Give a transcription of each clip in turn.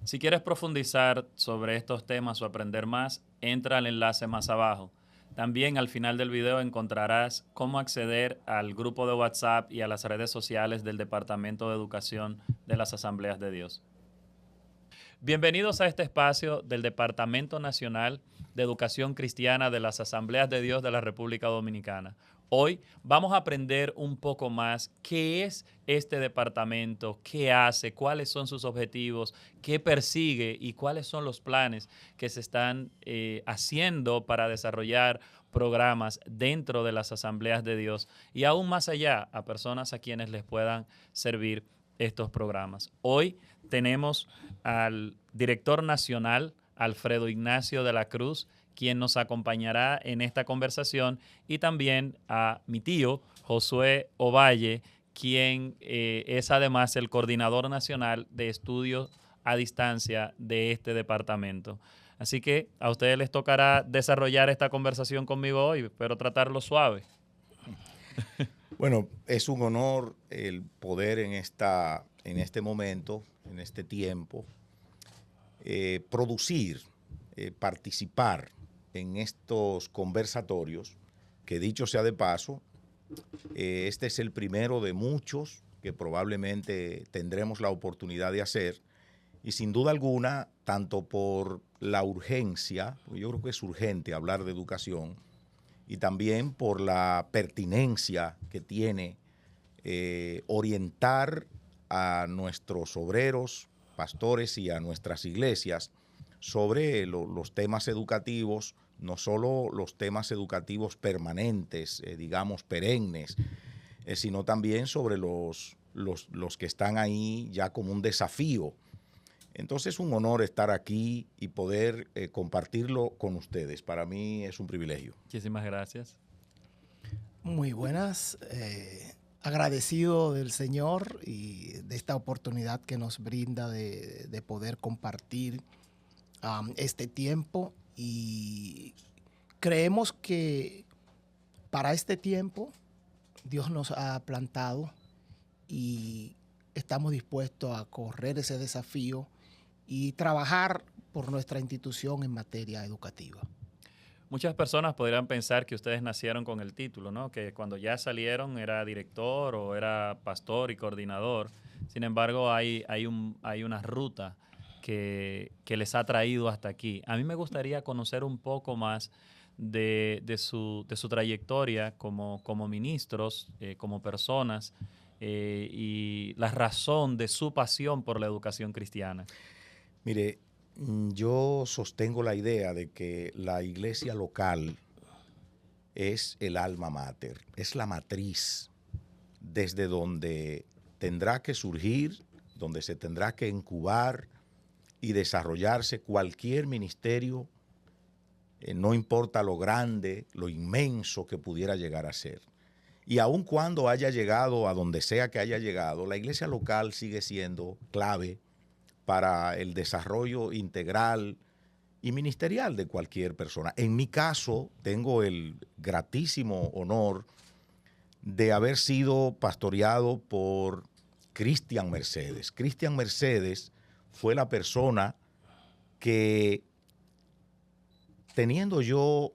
Si quieres profundizar sobre estos temas o aprender más, entra al enlace más abajo. También al final del video encontrarás cómo acceder al grupo de WhatsApp y a las redes sociales del Departamento de Educación de las Asambleas de Dios. Bienvenidos a este espacio del Departamento Nacional de Educación Cristiana de las Asambleas de Dios de la República Dominicana. Hoy vamos a aprender un poco más qué es este departamento, qué hace, cuáles son sus objetivos, qué persigue y cuáles son los planes que se están haciendo para desarrollar programas dentro de las Asambleas de Dios y aún más allá a personas a quienes les puedan servir estos programas. Hoy tenemos al director nacional, Alfredo Ignacio de la Cruz, quien nos acompañará en esta conversación, y también a mi tío, Josué Ovalle, quien es además el coordinador nacional de estudios a distancia de este departamento. Así que a ustedes les tocará desarrollar esta conversación conmigo hoy, pero tratarlo suave. Bueno, es un honor el poder en este momento, en este tiempo, producir, participar en estos conversatorios, que dicho sea de paso, este es el primero de muchos que probablemente tendremos la oportunidad de hacer, y sin duda alguna, tanto por la urgencia, porque yo creo que es urgente hablar de educación, y también por la pertinencia que tiene orientar a nuestros obreros, pastores y a nuestras iglesias sobre los temas educativos, no solo los temas educativos permanentes, digamos perennes, sino también sobre los que están ahí ya como un desafío. Entonces es un honor estar aquí y poder compartirlo con ustedes. Para mí es un privilegio. Muchísimas gracias. Muy buenas. Agradecido del Señor y de esta oportunidad que nos brinda de poder compartir este tiempo. Y creemos que para este tiempo Dios nos ha plantado y estamos dispuestos a correr ese desafío y trabajar por nuestra institución en materia educativa. Muchas personas podrían pensar que ustedes nacieron con el título, ¿no? Que cuando ya salieron era director o era pastor y coordinador. Sin embargo, hay una ruta que les ha traído hasta aquí. A mí me gustaría conocer un poco más de su trayectoria como ministros, como personas, y la razón de su pasión por la educación cristiana. Mire, yo sostengo la idea de que la iglesia local es el alma mater, es la matriz desde donde tendrá que surgir, donde se tendrá que incubar y desarrollarse cualquier ministerio, no importa lo grande, lo inmenso que pudiera llegar a ser. Y aun cuando haya llegado a donde sea que haya llegado, la iglesia local sigue siendo clave para el desarrollo integral y ministerial de cualquier persona. En mi caso, tengo el gratísimo honor de haber sido pastoreado por Cristian Mercedes. Cristian Mercedes fue la persona que, teniendo yo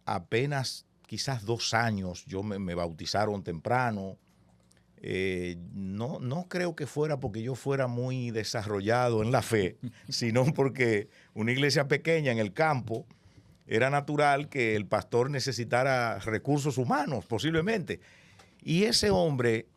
apenas quizás 2 años, me bautizaron temprano. No creo que fuera porque yo fuera muy desarrollado en la fe, sino porque una iglesia pequeña en el campo, era natural que el pastor necesitara recursos humanos, posiblemente. Y ese hombre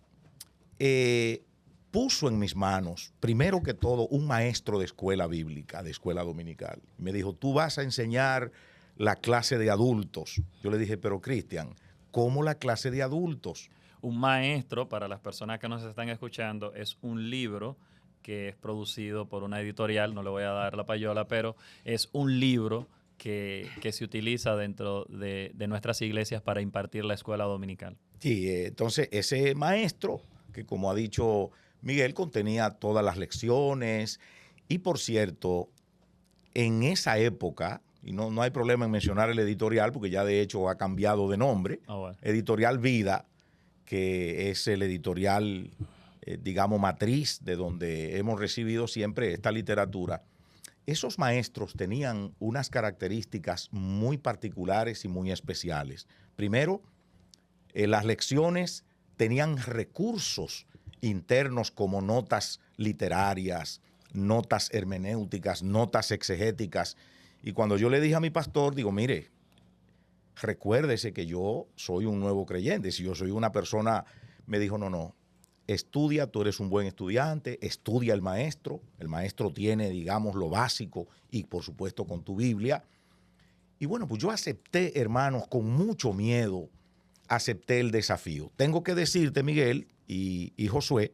puso en mis manos, primero que todo, un maestro de escuela bíblica, de escuela dominical. Me dijo, tú vas a enseñar la clase de adultos. Yo le dije, pero Cristian, ¿cómo la clase de adultos? Un maestro, para las personas que nos están escuchando, es un libro que es producido por una editorial, no le voy a dar la payola, pero es un libro que se utiliza dentro de nuestras iglesias para impartir la escuela dominical. Sí, entonces ese maestro, que como ha dicho Miguel, contenía todas las lecciones, y por cierto, en esa época, y no hay problema en mencionar el editorial, porque ya de hecho ha cambiado de nombre, Bueno. Editorial Vida, que es el editorial digamos, matriz de donde hemos recibido siempre esta literatura, esos maestros tenían unas características muy particulares y muy especiales. Primero, las lecciones tenían recursos internos como notas literarias, notas hermenéuticas, notas exegéticas. Y cuando yo le dije a mi pastor, digo, mire, recuérdese que yo soy un nuevo creyente. Si yo soy una persona, me dijo, no, estudia, tú eres un buen estudiante, estudia el maestro tiene, digamos, lo básico y por supuesto con tu Biblia. Y bueno, pues yo acepté, hermanos, con mucho miedo, acepté el desafío. Tengo que decirte, Miguel y Josué,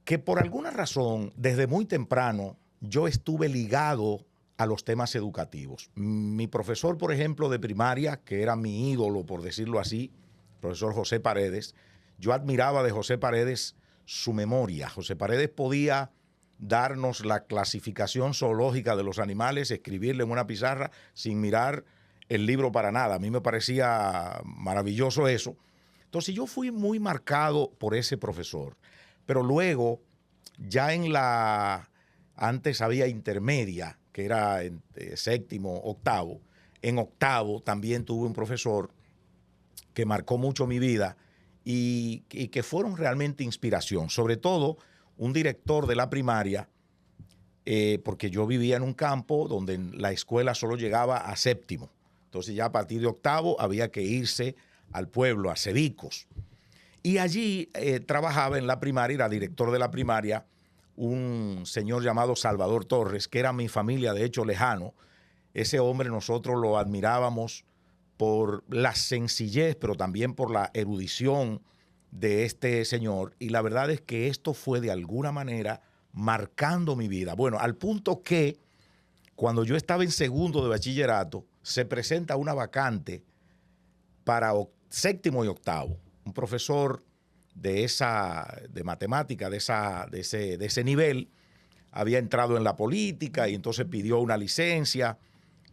que por alguna razón, desde muy temprano, yo estuve ligado a los temas educativos. Mi profesor, por ejemplo, de primaria, que era mi ídolo, por decirlo así, profesor José Paredes, yo admiraba de José Paredes su memoria. José Paredes podía darnos la clasificación zoológica de los animales, escribirle en una pizarra sin mirar el libro para nada. A mí me parecía maravilloso eso. Entonces yo fui muy marcado por ese profesor. Pero luego, ya antes había intermedia, que era en séptimo, octavo. En octavo también tuve un profesor que marcó mucho mi vida y que fueron realmente inspiración. Sobre todo, un director de la primaria, porque yo vivía en un campo donde la escuela solo llegaba a séptimo. Entonces ya a partir de octavo había que irse al pueblo, a Cedicos. Y allí trabajaba en la primaria, era director de la primaria, un señor llamado Salvador Torres, que era mi familia, de hecho, lejano. Ese hombre nosotros lo admirábamos por la sencillez, pero también por la erudición de este señor. Y la verdad es que esto fue de alguna manera marcando mi vida. Bueno, al punto que cuando yo estaba en segundo de bachillerato, se presenta una vacante para séptimo y octavo. Un profesor de matemática, de ese nivel, había entrado en la política y entonces pidió una licencia.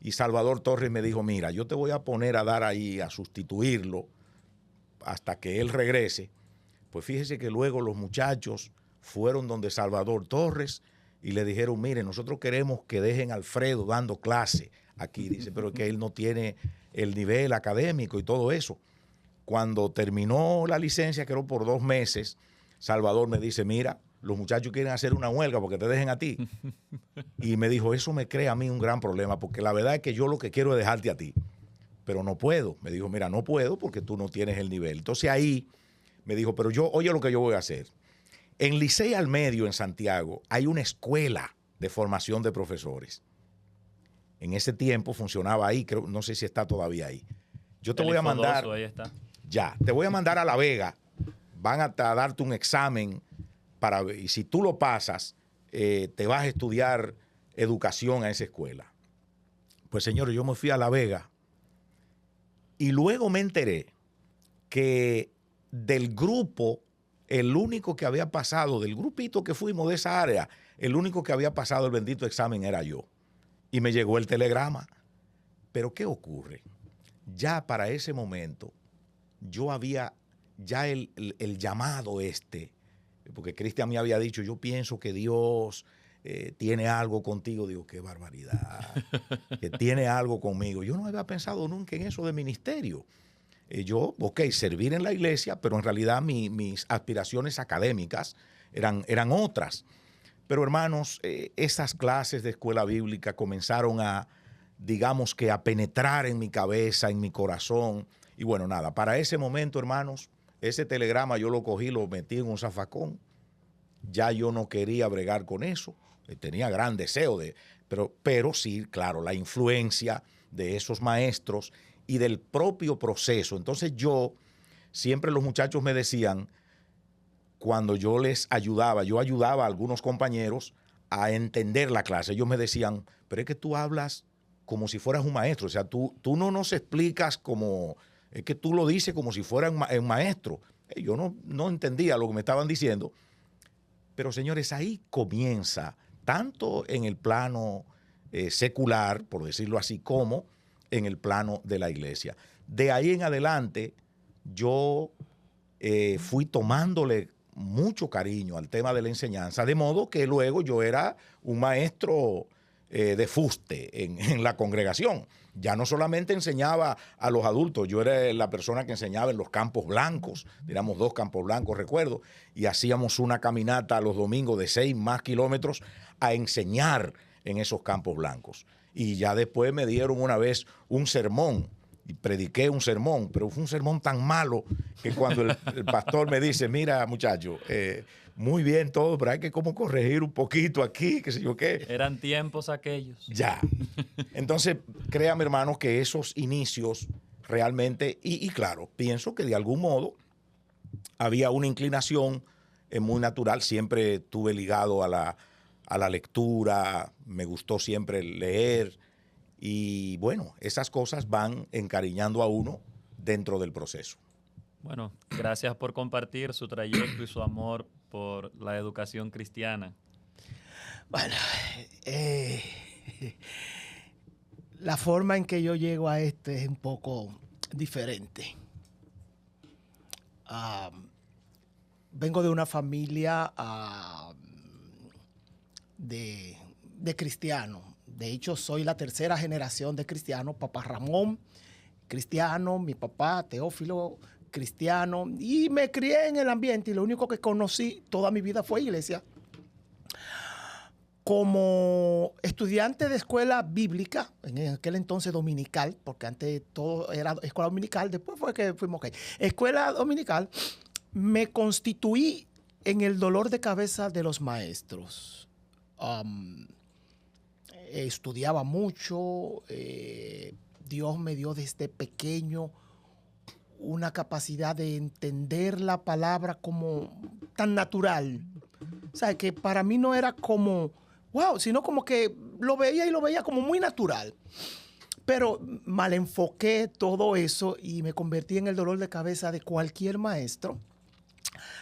Y Salvador Torres me dijo, mira, yo te voy a poner a dar ahí, a sustituirlo hasta que él regrese. Pues fíjese que luego los muchachos fueron donde Salvador Torres y le dijeron, mire, nosotros queremos que dejen a Alfredo dando clase aquí. Dice, pero es que él no tiene el nivel académico y todo eso. Cuando terminó la licencia, creo por 2 meses, Salvador me dice, mira, los muchachos quieren hacer una huelga porque te dejen a ti. Y me dijo, eso me crea a mí un gran problema, porque la verdad es que yo lo que quiero es dejarte a ti, pero no puedo. Me dijo, mira, no puedo porque tú no tienes el nivel. Entonces ahí me dijo, pero oye lo que yo voy a hacer. En Licey al Medio, en Santiago, hay una escuela de formación de profesores. En ese tiempo funcionaba ahí, creo, no sé si está todavía ahí. Yo te voy a mandar... Ahí está. Ya, te voy a mandar a La Vega. Van a darte un examen y si tú lo pasas, te vas a estudiar educación a esa escuela. Pues señores, yo me fui a La Vega y luego me enteré que del grupo, el único que había pasado, del grupito que fuimos de esa área, el único que había pasado el bendito examen era yo. Y me llegó el telegrama. Pero ¿qué ocurre? Ya para ese momento, yo había ya el llamado porque Cristian me había dicho, yo pienso que Dios tiene algo contigo. Digo, qué barbaridad, que tiene algo conmigo. Yo no había pensado nunca en eso de ministerio. Yo, servir en la iglesia, pero en realidad mis aspiraciones académicas eran otras. Pero hermanos, esas clases de escuela bíblica comenzaron digamos que a penetrar en mi cabeza, en mi corazón. Y bueno, nada, para ese momento, hermanos, ese telegrama yo lo cogí, lo metí en un zafacón. Ya yo no quería bregar con eso. Tenía gran deseo pero sí, claro, la influencia de esos maestros y del propio proceso. Entonces siempre los muchachos me decían, cuando yo ayudaba a algunos compañeros a entender la clase. Ellos me decían, pero es que tú hablas como si fueras un maestro. O sea, tú no nos explicas como... Es que tú lo dices como si fuera un maestro. Yo no entendía lo que me estaban diciendo. Pero, señores, ahí comienza, tanto en el plano secular, por decirlo así, como en el plano de la iglesia. De ahí en adelante, yo fui tomándole mucho cariño al tema de la enseñanza, de modo que luego yo era un maestro de fuste en la congregación. Ya no solamente enseñaba a los adultos, yo era la persona que enseñaba en los campos blancos, teníamos 2 campos blancos, recuerdo, y hacíamos una caminata los domingos de 6 más kilómetros a enseñar en esos campos blancos. Y ya después me dieron una vez un sermón, y prediqué un sermón, pero fue un sermón tan malo que cuando el pastor me dice, mira muchacho, muy bien todo, pero hay que como corregir un poquito aquí, qué sé yo qué. Eran tiempos aquellos. Ya. Entonces, créame, hermanos, que esos inicios realmente, y claro, pienso que de algún modo había una inclinación muy natural, siempre estuve ligado a la lectura, me gustó siempre leer, y bueno, esas cosas van encariñando a uno dentro del proceso. Bueno, gracias por compartir su trayecto y su amor por la educación cristiana. Bueno, la forma en que yo llego a esto es un poco diferente. Vengo de una familia de cristianos. De hecho, soy la 3ª generación de cristianos. Papá Ramón, cristiano, mi papá Teófilo, cristiano. Y me crié en el ambiente y lo único que conocí toda mi vida fue iglesia. Como estudiante de escuela bíblica, en aquel entonces dominical, porque antes todo era escuela dominical, después fue que fuimos, escuela dominical, me constituí en el dolor de cabeza de los maestros. Estudiaba mucho, Dios me dio desde pequeño una capacidad de entender la palabra como tan natural. O sea, que para mí no era como, wow, sino como que lo veía como muy natural. Pero mal enfoqué todo eso y me convertí en el dolor de cabeza de cualquier maestro.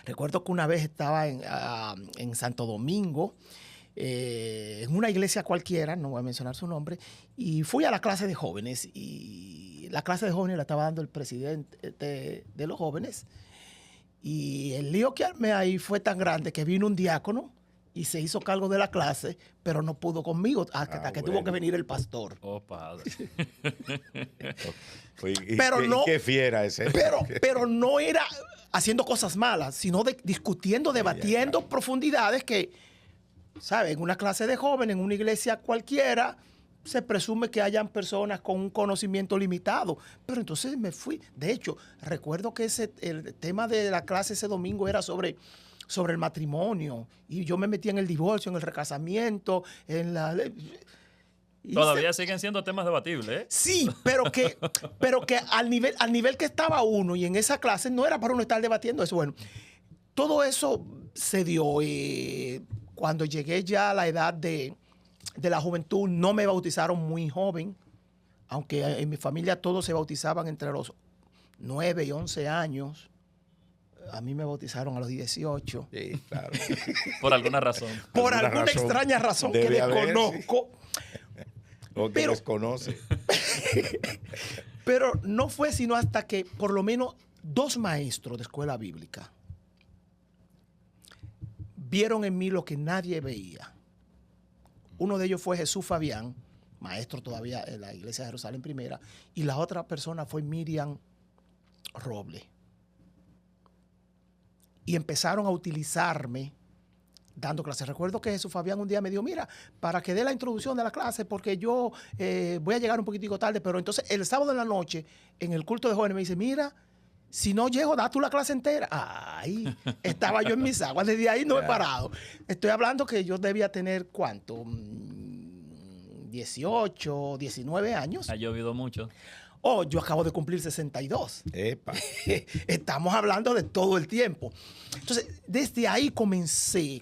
Recuerdo que una vez estaba en Santo Domingo, en una iglesia cualquiera, no voy a mencionar su nombre, y fui a la clase de jóvenes, y la clase de jóvenes la estaba dando el presidente de los jóvenes, y el lío que armé ahí fue tan grande que vino un diácono y se hizo cargo de la clase, pero no pudo conmigo hasta que tuvo que venir el pastor. Oh, padre. Pero no, qué fiera es él. Pero no era haciendo cosas malas, sino discutiendo, debatiendo profundidades que, ¿sabes? En una clase de jóvenes, en una iglesia cualquiera, se presume que hayan personas con un conocimiento limitado. Pero entonces me fui. De hecho, recuerdo que el tema de la clase ese domingo era sobre el matrimonio. Y yo me metí en el divorcio, en el recasamiento, en la... Todavía siguen siendo temas debatibles, ¿eh? Sí, pero que al nivel que estaba uno y en esa clase no era para uno estar debatiendo eso. Bueno, todo eso se dio. Cuando llegué ya a la edad de la juventud, no me bautizaron muy joven, aunque en mi familia todos se bautizaban entre los 9 y 11 años. A mí me bautizaron a los 18. Sí, claro. Por alguna razón. Por alguna extraña razón que desconozco. O que desconoce. Pero no fue sino hasta que por lo menos 2 maestros de escuela bíblica vieron en mí lo que nadie veía. Uno de ellos fue Jesús Fabián, maestro todavía en la iglesia de Jerusalén Primera, y la otra persona fue Miriam Roble. Y empezaron a utilizarme dando clases. Recuerdo que Jesús Fabián un día me dijo, mira, para que dé la introducción de la clase, porque yo voy a llegar un poquitico tarde, pero entonces el sábado en la noche, en el culto de jóvenes, me dice, mira, si no llego, da tú la clase entera. Ay, estaba yo en mis aguas. Desde ahí no he parado. Estoy hablando que yo debía tener, ¿cuánto? 18, 19 años. Ha llovido mucho. Oh, yo acabo de cumplir 62. Epa. Estamos hablando de todo el tiempo. Entonces, desde ahí comencé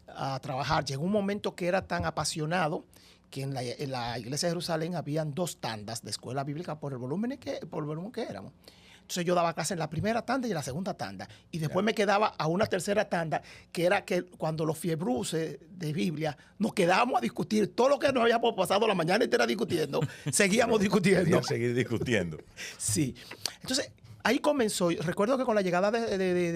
a trabajar. Llegó un momento que era tan apasionado que en la iglesia de Jerusalén habían 2 tandas de escuela bíblica por el volumen que éramos. Entonces yo daba clase en la primera tanda y en la segunda tanda. Y después me quedaba a una tercera tanda, que era que cuando los fiebruces de Biblia nos quedábamos a discutir todo lo que nos habíamos pasado la mañana entera discutiendo, seguíamos discutiendo. Seguir discutiendo. Sí. Entonces ahí comenzó. Recuerdo que con la llegada de